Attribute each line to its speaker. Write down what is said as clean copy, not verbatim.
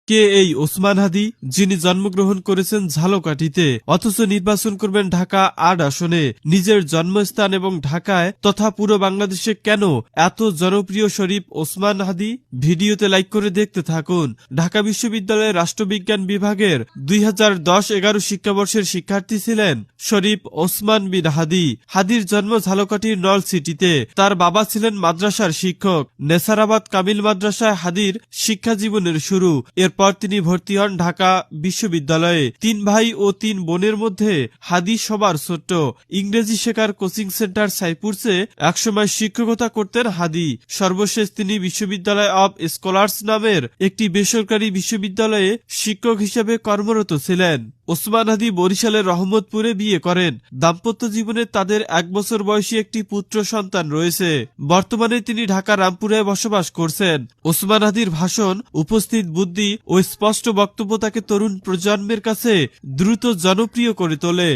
Speaker 1: কে এই ওসমান হাদি, যিনি জন্মগ্রহণ করেছেন ঝালকাঠিতে অথচ নির্বাচন করবেন ঢাকা ৮ আসনে? নিজের জন্মস্থান এবং ঢাকায় তথা পুরো বাংলাদেশে কেন এত জনপ্রিয় শরীফ ওসমান হাদি? ভিডিওতে লাইক করে দেখতে থাকুন। ঢাকা বিশ্ববিদ্যালয়ের রাষ্ট্রবিজ্ঞান বিভাগের 2010-11 শিক্ষাবর্ষের শিক্ষার্থী ছিলেন শরীফ ওসমান বিন হাদি। হাদির জন্ম ঝালকাঠির নল সিটিতে। তার বাবা ছিলেন মাদ্রাসার শিক্ষক। নেসারাবাদ কামিল মাদ্রাসায় হাদির শিক্ষা জীবনের শুরু। এরপর তিনি ভর্তি হন ঢাকা বিশ্ববিদ্যালয়ে। 3 ভাই ও 3 বোনের মধ্যে হাদি সবার ছোট্ট। ইংরেজি শেখার কোচিং সেন্টার সাইপুরসে একসময় শিক্ষকতা করতেন হাদি। সর্বশেষ তিনি বিশ্ববিদ্যালয় অব স্কলার্স নামের একটি বেসরকারি বিশ্ববিদ্যালয়ে শিক্ষক হিসেবে কর্মরত ছিলেন। ওসমান হাদি বরিশালের রহমতপুরে বিয়ে করেন। দাম্পত্য জীবনে তাদের 1 বছর বয়সী একটি পুত্র সন্তান রয়েছে। বর্তমানে তিনি ঢাকা রামপুরে বসবাস করছেন। ওসমান হাদির ভাষণ, উপস্থিত বুদ্ধি ও স্পষ্ট বক্তব্য তাকে তরুণ প্রজন্মের কাছে দ্রুত জনপ্রিয় করে তোলে।